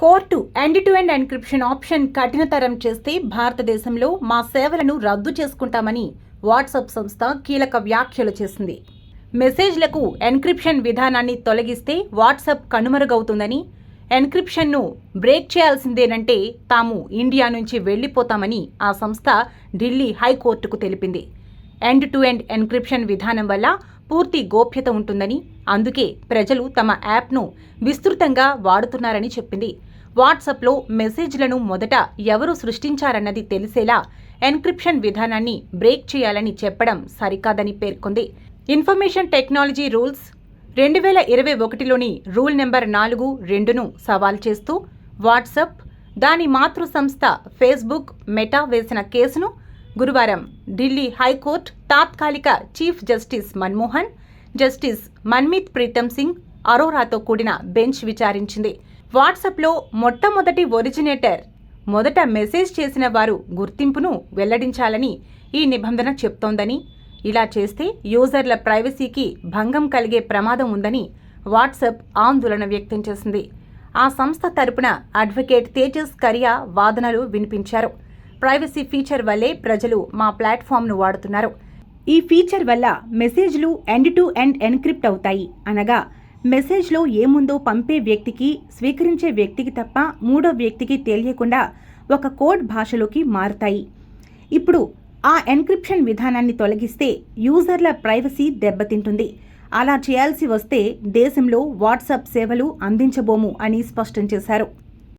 Court end-to-end encryption option కఠినతరం చేస్తే భారతదేశంలో మా సేవలను రద్దు చేసుకుంటామని వాట్సాప్ సంస్థ కీలక వ్యాఖ్యలు చేసింది. మెసేజ్లకు ఎన్క్రిప్షన్ విధానాన్ని తొలగిస్తే వాట్సాప్ కనుమరుగవుతుందని, ఎన్క్రిప్షన్ను బ్రేక్ చేయాల్సిందేనంటే తాము ఇండియా నుంచి వెళ్లిపోతామని ఆ సంస్థ ఢిల్లీ హైకోర్టుకు తెలిపింది. ఎండ్-టు-ఎండ్ ఎన్క్రిప్షన్ విధానం వల్ల పూర్తి గోప్యత ఉంటుందని, అందుకే ప్రజలు తమ యాప్ను విస్తృతంగా వాడుతున్నారని చెప్పింది. వాట్సాప్లో మెసేజ్లను మొదట ఎవరు సృష్టించారన్నది తెలిసేలా ఎన్క్రిప్షన్ విధానాన్ని బ్రేక్ చేయాలని చెప్పడం సరికాదని పేర్కొంది. ఇన్ఫర్మేషన్ టెక్నాలజీ రూల్స్ 2021లోని రూల్ నెంబర్ 4(2)ను సవాల్ చేస్తూ వాట్సాప్, దాని మాతృ సంస్థ ఫేస్బుక్, మెటా వేసిన కేసును గురువారం ఢిల్లీ హైకోర్టు తాత్కాలిక chief justice Manmohan, justice Manmeet Pritam Singh అరోరాతో కూడిన బెంచ్ విచారించింది. వాట్సాప్లో మొట్టమొదటి ఒరిజినేటర్, మొదట మెసేజ్ చేసిన వారు గుర్తింపును వెల్లడించాలని ఈ నిబంధన చెప్తోందని, ఇలా చేస్తే యూజర్ల ప్రైవసీకి భంగం కలిగే ప్రమాదం ఉందని వాట్సాప్ ఆందోళన వ్యక్తం చేసింది. ఆ సంస్థ తరపున అడ్వకేట్ తేజస్ కరియా వాదనలు వినిపించారు. ప్రైవసీ ఫీచర్ వల్లే ప్రజలు మా ప్లాట్ఫామ్ను వాడుతున్నారు. ఈ ఫీచర్ వల్ల మెసేజ్లు ఎండ్-టు-ఎండ్ ఎన్క్రిప్ట్ అవుతాయి. అనగా మెసేజ్లో ఏముందో పంపే వ్యక్తికి, స్వీకరించే వ్యక్తికి తప్ప మూడో వ్యక్తికి తెలియకుండా ఒక కోడ్ భాషలోకి మారుతాయి. ఇప్పుడు ఆ ఎన్క్రిప్షన్ విధానాన్ని తొలగిస్తే యూజర్ల ప్రైవసీ దెబ్బతింటుంది. అలా చేయాల్సి వస్తే దేశంలో వాట్సాప్ సేవలు అందించబోము అని స్పష్టం చేశారు.